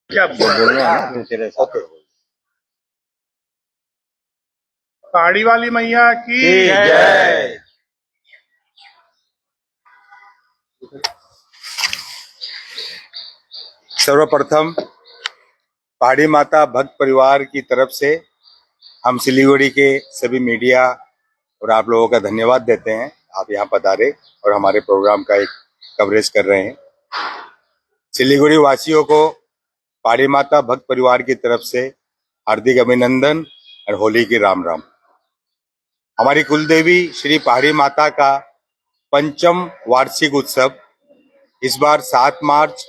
क्या जो बोलना है ना तेरे साथ ओके। पहाड़ी वाली मैया की जय। सर्वप्रथम पहाड़ी माता भक्त परिवार की तरफ से हम सिलीगुड़ी के सभी मीडिया और आप लोगों का धन्यवाद देते हैं। आप यहाँ पधारे और हमारे प्रोग्राम का एक कवरेज कर रहे हैं। सिलीगुड़ी वासियों को पहाड़ी माता भक्त परिवार की तरफ से हार्दिक अभिनंदन और होली की राम राम। हमारी कुलदेवी श्री पहाड़ी माता का पंचम वार्षिक उत्सव इस बार 7 मार्च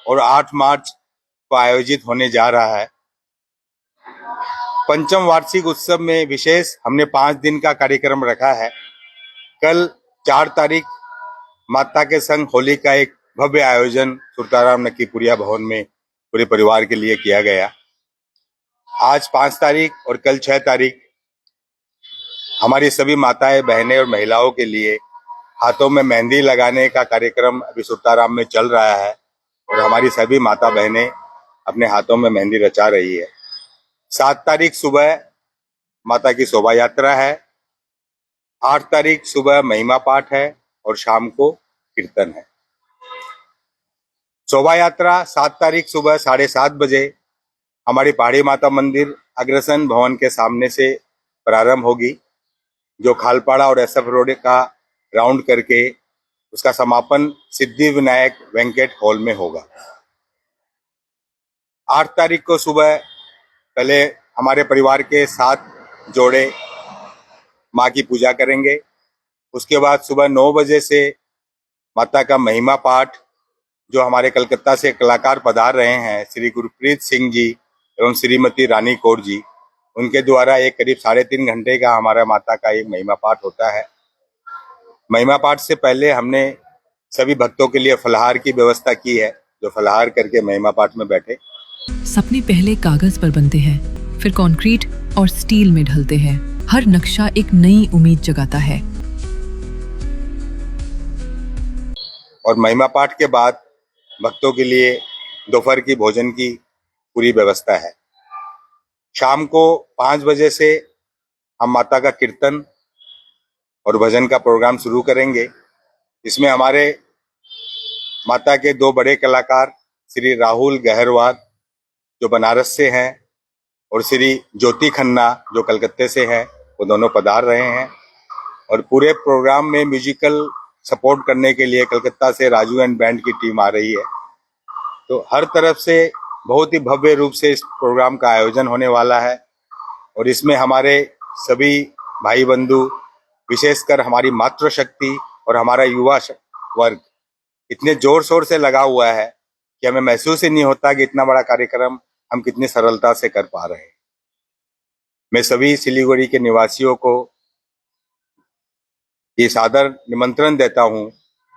और 8 मार्च को आयोजित होने जा रहा है। पंचम वार्षिक उत्सव में विशेष हमने 5 दिन का कार्यक्रम रखा है। कल 4 तारीख माता के संग होली का एक भव्य आयोजन सुरताराम नक्कीपुरिया भवन में पूरे परिवार के लिए किया गया। आज 5 तारीख और कल 6 तारीख हमारी सभी माताएं बहनें और महिलाओं के लिए हाथों में मेहंदी लगाने का कार्यक्रम अभी सुरताराम में चल रहा है और हमारी सभी माता बहनें अपने हाथों में मेहंदी रचा रही है। 7 तारीख सुबह माता की शोभा यात्रा है। 8 तारीख सुबह महिमा पाठ है और शाम को कीर्तन है। शोभा यात्रा 7 तारीख सुबह 7:30 बजे हमारी पहाड़ी माता मंदिर अग्रसन भवन के सामने से प्रारंभ होगी, जो खालपाड़ा और एसएफ रोड का राउंड करके उसका समापन सिद्धि विनायक वेंकट हॉल में होगा। 8 तारीख को सुबह पहले हमारे परिवार के 7 जोड़े माँ की पूजा करेंगे। उसके बाद सुबह 9 बजे से माता का महिमा पाठ, जो हमारे कलकत्ता से कलाकार पधार रहे हैं श्री गुरप्रीत सिंह जी एवं श्रीमती रानी कौर जी, उनके द्वारा एक करीब 3.5 घंटे का हमारा माता का एक महिमा पाठ होता है। महिमा पाठ से पहले हमने सभी भक्तों के लिए फलाहार की व्यवस्था की है, जो फलाहार करके महिमा पाठ में बैठे। सपने पहले कागज पर बनते हैं, फिर कंक्रीट और स्टील में ढलते हैं। हर नक्शा एक नई उम्मीद जगाता है। और महिमा पाठ के बाद भक्तों के लिए दोपहर की भोजन की पूरी व्यवस्था है। शाम को 5 बजे से हम माता का कीर्तन और भजन का प्रोग्राम शुरू करेंगे। इसमें हमारे माता के 2 बड़े कलाकार श्री राहुल गहरवाल, जो बनारस से हैं, और श्री ज्योति खन्ना, जो कलकत्ते से हैं, वो दोनों पधार रहे हैं। और पूरे प्रोग्राम में म्यूजिकल सपोर्ट करने के लिए कलकत्ता से राजू एंड बैंड की टीम आ रही है। तो हर तरफ से बहुत ही भव्य रूप से इस प्रोग्राम का आयोजन होने वाला है। और इसमें हमारे सभी भाई बंधु, विशेषकर हमारी मातृशक्ति और हमारा युवा वर्ग इतने जोर शोर से लगा हुआ है कि हमें महसूस ही नहीं होता कि इतना बड़ा कार्यक्रम हम कितनी सरलता से कर पा रहे हैं। मैं सभी सिलीगुड़ी के निवासियों को ये सादर निमंत्रण देता हूं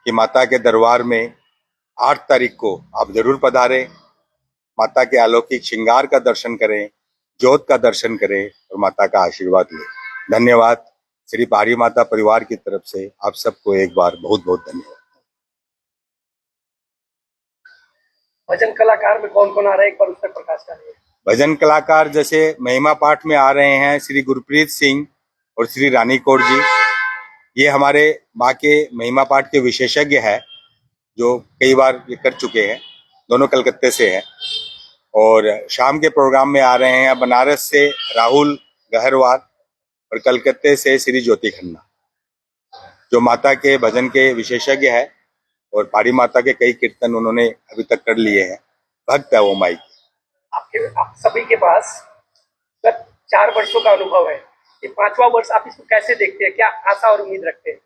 कि माता के दरबार में 8 तारीख को आप जरूर पधारें, माता के अलौकिक श्रृंगार का दर्शन करें, ज्योत का दर्शन करें और माता का आशीर्वाद लें। धन्यवाद। श्री पहाड़ी माता परिवार की तरफ से आप सबको एक बार बहुत बहुत धन्यवाद। भजन कलाकार में कौन कौन आ रहा है, एक बार उस पर प्रकाश डालिए। भजन कलाकार जैसे महिमा पाठ में आ रहे हैं श्री गुरप्रीत सिंह और श्री रानी कौर जी, ये हमारे माँ के महिमा पाठ के विशेषज्ञ है, जो कई बार ये कर चुके हैं, दोनों कलकत्ते से हैं। और शाम के प्रोग्राम में आ रहे हैं बनारस से राहुल गहरवाल और कलकत्ते से श्री ज्योति खन्ना, जो माता के भजन के विशेषज्ञ है और पहाड़ी माता के कई कीर्तन उन्होंने अभी तक कर लिए हैं। भक्त है वो माई की। आप सभी के पास गत 4 वर्षों का अनुभव है, ये 5वां वर्ष आप इसको कैसे देखते हैं, क्या आशा और उम्मीद रखते हैं?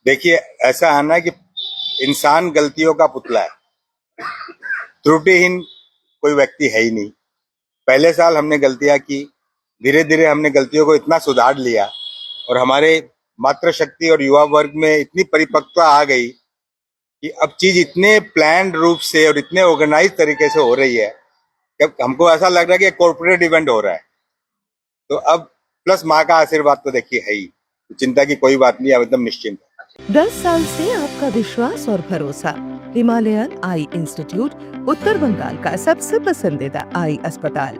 देखिए, ऐसा है ना कि इंसान गलतियों का पुतला है, त्रुटिहीन कोई व्यक्ति है ही नहीं। पहले साल हमने गलतियां की, धीरे धीरे हमने गलतियों को इतना सुधार लिया और हमारे मातृशक्ति और युवा वर्ग में इतनी परिपक्वता आ गई कि अब चीज इतने प्लान रूप से और इतने ऑर्गेनाइज तरीके से हो रही है कि हमको ऐसा लग रहा है कि कॉर्पोरेट इवेंट हो रहा है। तो अब प्लस माँ का आशीर्वाद तो देखिए है ही, चिंता की कोई बात नहीं, अब एकदम निश्चिंत है। 10 साल से आपका विश्वास और भरोसा हिमालयन आई इंस्टीट्यूट उत्तर बंगाल का सबसे पसंदीदा आई अस्पताल।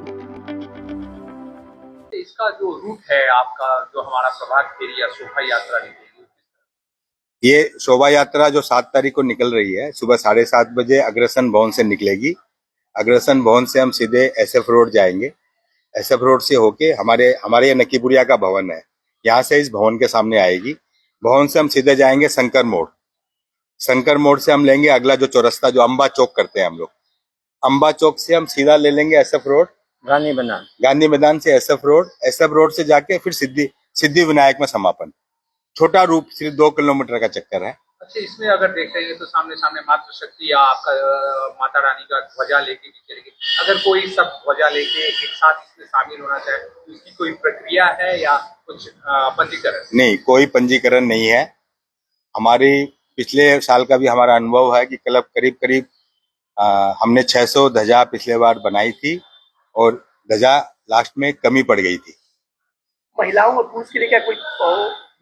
इसका जो रूट है आपका, जो हमारा प्रभात फेरी या शोभा यात्रा निकलेगी, ये शोभा यात्रा जो 7 तारीख को निकल रही है, सुबह 7:30 बजे अग्रसन भवन से निकलेगी। अग्रसन भवन से हम सीधे एसएफ रोड जाएंगे। एसएफ रोड से होके हमारे यहाँ नक्कीपुरिया का भवन है, यहाँ से इस भवन के सामने आएगी। भवन से हम सीधे जाएंगे शंकर मोड़। शंकर मोड़ से हम लेंगे अगला जो चौरस्ता, जो अम्बा चौक करते हैं हम लोग। अम्बा चौक से हम सीधा ले लेंगे एसएफ रोड, गांधी मैदान से एसएफ रोड से जाके फिर सिद्धि विनायक में समापन। छोटा रूप, सिर्फ 2 किलोमीटर का चक्कर है। अच्छा, इसमें अगर देखेंगे तो सामने सामने मातृशक्ति या आपका माता रानी का ध्वजा लेके भी चलेगी। अगर कोई सब ध्वजा लेके एक साथ इसमें शामिल होना चाहे तो इसकी कोई प्रक्रिया है या कुछ पंजीकरण? नहीं, कोई पंजीकरण नहीं है। हमारी पिछले साल का भी हमारा अनुभव है कि करीब हमने 600 ध्वजा पिछले बार बनाई थी और ध्वजा लास्ट में कमी पड़ गई थी। महिलाओं और पुरुष के लिए क्या कोई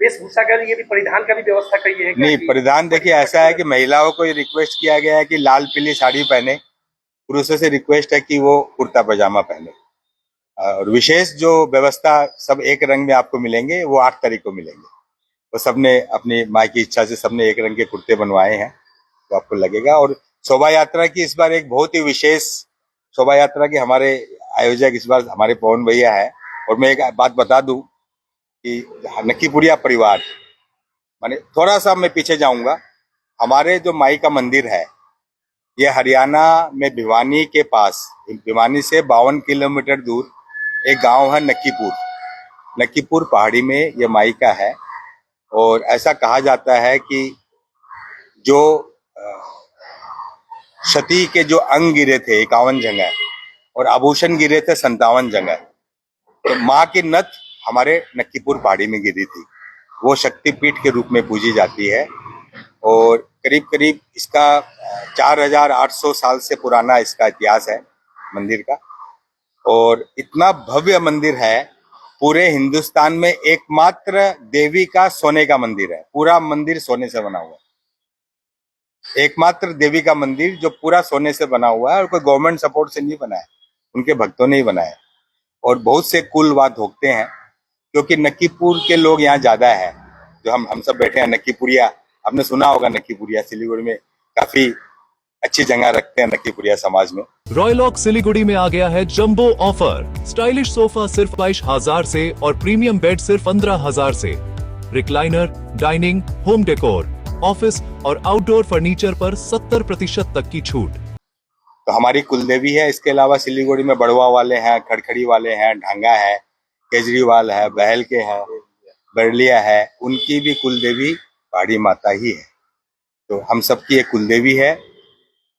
वेशभूषा का लिए भी परिधान का भी व्यवस्था करी है? नहीं, परिधान देखिए ऐसा है कि महिलाओं को रिक्वेस्ट किया गया है कि लाल पीली साड़ी पहने। पुरुषों से रिक्वेस्ट है कि वो कुर्ता पजामा पहने। और विशेष जो व्यवस्था सब एक रंग में आपको मिलेंगे, वो 8 तारीख को मिलेंगे। तो सबने अपनी माँ की इच्छा से सबने एक रंग के कुर्ते बनवाए हैं, तो आपको लगेगा। और शोभा यात्रा की इस बार एक बहुत ही विशेष शोभा यात्रा के हमारे आयोजक इस बार हमारे पवन भैया है। और मैं एक बात बता दूं कि नक्कीपुरिया परिवार, माने थोड़ा सा मैं पीछे जाऊंगा, हमारे जो माई का मंदिर है ये हरियाणा में भिवानी के पास, भिवानी से 52 किलोमीटर दूर एक गांव है नक्कीपुर पहाड़ी में ये माई का है। और ऐसा कहा जाता है कि जो सती के जो अंग गिरे थे 51 जगह और आभूषण गिरे थे 57 जगह, तो माँ की नथ हमारे नक्कीपुर पहाड़ी में गिरी थी। वो शक्तिपीठ के रूप में पूजी जाती है और करीब इसका 4800 साल से पुराना इसका इतिहास है मंदिर का। और इतना भव्य मंदिर है, पूरे हिंदुस्तान में एकमात्र देवी का सोने का मंदिर है। पूरा मंदिर सोने से बना हुआ है, एकमात्र देवी का मंदिर जो पूरा सोने से बना हुआ है और कोई गवर्नमेंट सपोर्ट से नहीं बना है, उनके भक्तों ने ही बनाया। और बहुत से कुलवाद भोगते हैं, क्योंकि नक्कीपुर के लोग यहाँ ज्यादा है। जो हम सब बैठे हैं नक्कीपुरिया, आपने सुना होगा नक्कीपुरिया, सिलीगुड़ी में काफी अच्छी जगह रखते हैं नक्कीपुरिया समाज में। रॉयलॉक सिलीगुड़ी में आ गया है जंबो ऑफर। स्टाइलिश सोफा सिर्फ 22,000 से और प्रीमियम बेड सिर्फ 15,000 से। Recliner, dining, home decor, office और आउटडोर फर्नीचर पर 70% तक की छूट। तो हमारी कुलदेवी है। इसके अलावा सिलीगुड़ी में बड़वा वाले हैं, खड़खड़ी वाले हैं, ढांगा है, केजरीवाल है, बहल के है, बरलिया है, उनकी भी कुलदेवी पहाड़ी माता ही है। तो हम सबकी एक कुलदेवी है।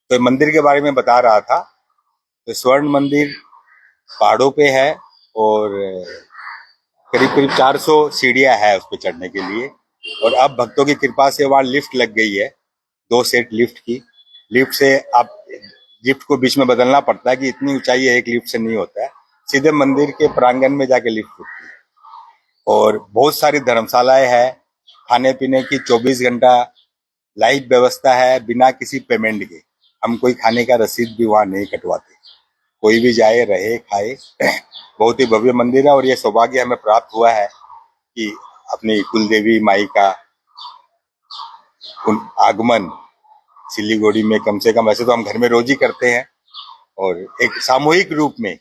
तो मंदिर के बारे में बता रहा था, तो स्वर्ण मंदिर पहाड़ों पे है और करीब 400 सीढ़ियां है उस पर चढ़ने के लिए। और अब भक्तों की कृपा से वहाँ लिफ्ट लग गई है, 2 सेट लिफ्ट की। लिफ्ट से आप लिफ्ट को बीच में बदलना पड़ता है कि इतनी ऊंचाई है, एक लिफ्ट से नहीं होता है, सीधे मंदिर के प्रांगण में जाके लिफ्ट होती है। और बहुत सारी धर्मशालाएं हैं, खाने पीने की 24 घंटा लाइव व्यवस्था है बिना किसी पेमेंट के। हम कोई खाने का रसीद भी वहाँ नहीं कटवाते, कोई भी जाए रहे खाए। बहुत ही भव्य मंदिर है और ये सौभाग्य हमें प्राप्त हुआ है कि अपनी कुलदेवी माई का आगमन सिलीगुड़ी में कम से कम, वैसे तो हम घर में रोज ही करते हैं, और एक सामूहिक रूप में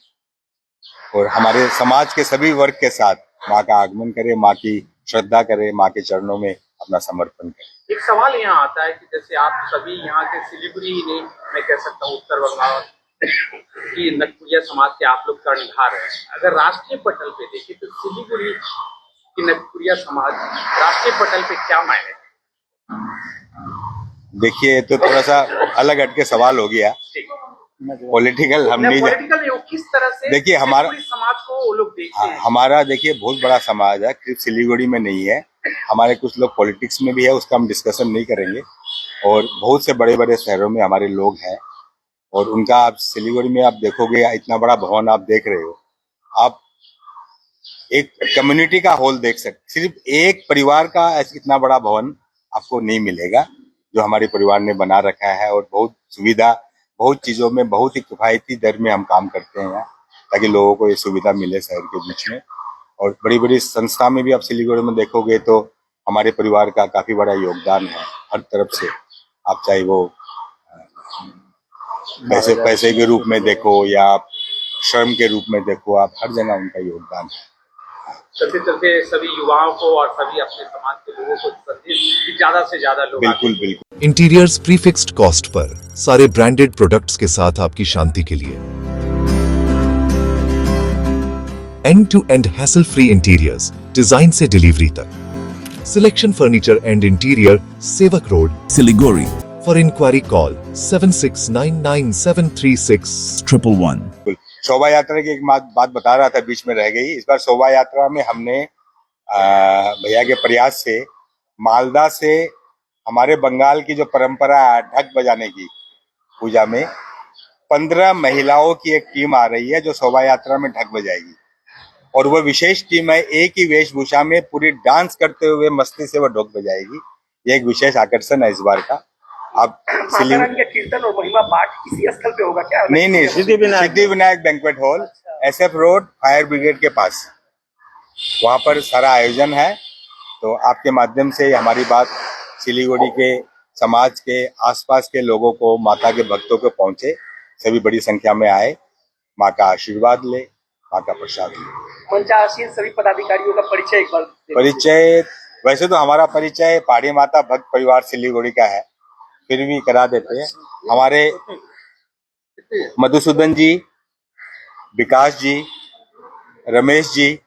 और हमारे समाज के सभी वर्ग के साथ माँ का आगमन करे, माँ की श्रद्धा करे, माँ के चरणों में अपना समर्पण करे। एक सवाल यहाँ आता है कि जैसे आप सभी यहाँ के सिलीगुड़ी ही नहीं, मैं कह सकता हूँ उत्तर बंगाल की नक्कीपुरिया समाज के आप लोग कर्णधार हैं। अगर राष्ट्रीय पटल पे देखें तो सिलीगुड़ी की नक्कीपुरिया समाज राष्ट्रीय पटल पे क्या मायने? देखिए, तो थोड़ा सा अलग हटके सवाल हो गया, पॉलिटिकल हम नहीं किस तरह से देखिए हमारा समाज को वो लोग देखते हैं। हमारा देखिए बहुत बड़ा समाज है, सिर्फ सिलीगुड़ी में नहीं है, हमारे कुछ लोग पॉलिटिक्स में भी है, उसका हम डिस्कशन नहीं करेंगे। और बहुत से बड़े बड़े शहरों में हमारे लोग हैं और उनका आप सिलीगुड़ी में आप देखोगे, इतना बड़ा भवन आप देख रहे हो, आप एक कम्युनिटी का हॉल देख सकते, सिर्फ एक परिवार का इतना बड़ा भवन आपको नहीं मिलेगा। जो हमारे परिवार ने बना रखा है, और बहुत सुविधा, बहुत चीज़ों में बहुत ही किफ़ायती दर में हम काम करते हैं यहाँ, ताकि लोगों को ये सुविधा मिले शहर के बीच में। और बड़ी बड़ी संस्था में भी आप सिलीगुड़ी में देखोगे तो हमारे परिवार का काफ़ी बड़ा योगदान है हर तरफ से। आप चाहे वो पैसे के रूप में देखो या आप श्रम के रूप में देखो, आप हर जगह उनका योगदान है। चलते चलते सभी युवाओं को और सभी अपने समाज के लोगों को संदेश कि ज्यादा से ज्यादा लोग बिल्कुल बिल्कुल। इंटीरियर्स प्रीफिक्स्ड कॉस्ट पर सारे ब्रांडेड प्रोडक्ट्स के साथ आपकी शांति के लिए end to end hassle free interiors, design से डिलीवरी तक। सिलेक्शन फर्नीचर एंड इंटीरियर, सेवक road, Siliguri. For inquiry call 7699736111। शोभा यात्रा की एक बात बता रहा था, बीच में रह गई। इस बार शोभा यात्रा में हमने भैया के प्रयास से मालदा से हमारे बंगाल की जो परंपरा है ढक बजाने की पूजा में 15 महिलाओं की एक टीम आ रही है जो शोभा यात्रा में ढक बजाएगी, और वो विशेष टीम है एक ही वेशभूषा में पूरी डांस करते हुए मस्ती से वो ढोल बजाएगी। ये एक विशेष आकर्षण है इस बार का। अब कीर्तन और महिमा पाठ इसी स्थल पे होगा क्या? नहीं, Siddhivinayak banquet hall, SF road, fire brigade के पास, वहाँ पर सारा आयोजन है। तो आपके माध्यम से हमारी बात सिलीगुड़ी के समाज के आसपास के लोगों को, माता के भक्तों को पहुंचे, सभी बड़ी संख्या में आए, माँ का आशीर्वाद ले, माँ का प्रसाद ले। मंचासीन सभी पदाधिकारियों का परिचय एक बार। परिचय वैसे तो हमारा परिचय पहाड़ी माता भक्त परिवार सिलीगुड़ी का है, फिर भी करा देते हैं। हमारे मधुसूदन जी, विकास जी, रमेश जी,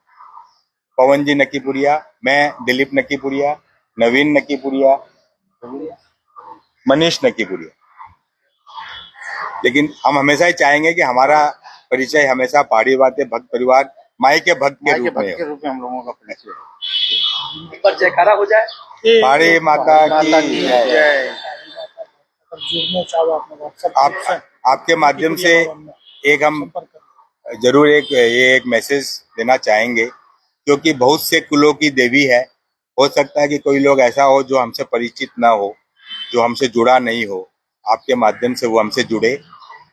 पवन जी नकीपुरिया, मैं दिलीप नकीपुरिया, नवीन नकीपुरिया, मनीष नकीपुरिया। लेकिन हम हमेशा ही चाहेंगे कि हमारा परिचय हमेशा पहाड़ी बातें भक्त परिवार माई के भक्त के रूप में हम लोगों का परिचय एक बार जयकारा हो जाए। पहाड़ी माता की जय। आपके माध्यम से एक हम जरूर एक मैसेज देना चाहेंगे, क्योंकि बहुत से कुलों की देवी है। हो सकता है कि कोई लोग ऐसा हो जो हमसे परिचित ना हो, जो हमसे जुड़ा नहीं हो। आपके माध्यम से वो हमसे जुड़े,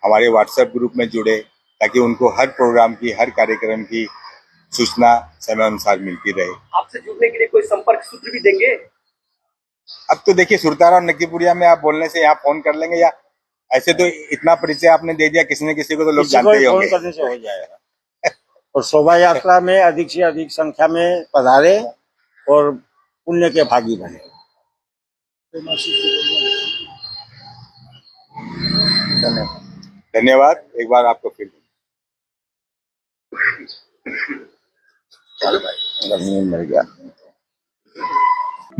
हमारे व्हाट्सएप ग्रुप में जुड़े, ताकि उनको हर प्रोग्राम की, हर कार्यक्रम की सूचना समय अनुसार मिलती रहे। आपसे जुड़ने के लिए कोई संपर्क सूत्र भी देंगे? अब तो देखिए, सुरतारा और नकीपुरिया में आप बोलने से यहाँ फोन कर लेंगे, या ऐसे तो इतना परिचय आपने दे दिया, किसी न किसी को तो लोग जानते ही होंगे। फोन करने से हो जाएगा। और शोभा यात्रा में अधिक से अधिक संख्या में पधारे और पुण्य के भागी बने। धन्यवाद एक बार आपको फिर। मिल गया।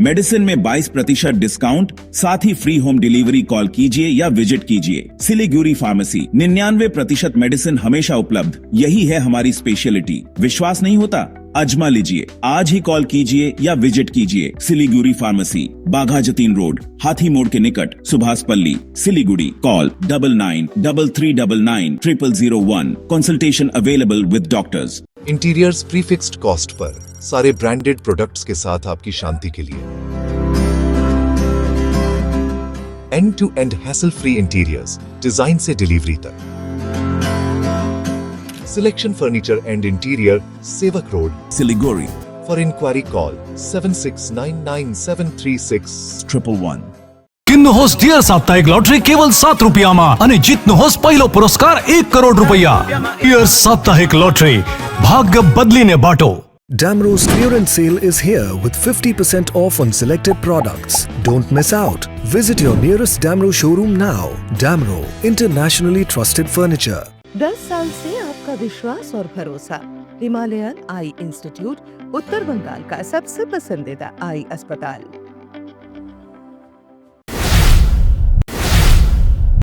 मेडिसिन में 22% डिस्काउंट, साथ ही फ्री होम डिलीवरी। कॉल कीजिए या विजिट कीजिए। सिलीगुड़ी फार्मेसी, 99% मेडिसिन हमेशा उपलब्ध। यही है हमारी स्पेशलिटी। विश्वास नहीं होता? आजमा लीजिए। आज ही कॉल कीजिए या विजिट कीजिए। सिलीगुड़ी फार्मेसी, बाघा जतीन रोड, हाथी मोड़ के निकट, सुभाष पल्ली, Siliguri. Call 9933990001। Consultation available with doctors. Interiors prefixed cost per सारे ब्रांडेड प्रोडक्ट्स के साथ आपकी शांति के लिए end to end hassle free interiors, design से डिलीवरी तक। सिलेक्शन फर्नीचर एंड इंटीरियर, सेवक road, Siliguri. For inquiry call 7699736111। किन्नुहोस् डियर साप्ताहिक लॉटरी केवल 7 रुपियाँमा अनि जित्नुहोस् पहिलो पुरस्कार 1 करोड रुपैयाँ। डियर साप्ताहिक लॉटरी, भाग्य बदलिने बाटो। Damro's clearance sale is here with 50% off on selected products. Don't miss out. Visit your nearest Damro showroom now. Damro, internationally trusted furniture. 10 साल से आपका विश्वास और भरोसा। हिमालयन आई इंस्टीट्यूट, उत्तर बंगाल का सबसे पसंदीदा आई अस्पताल।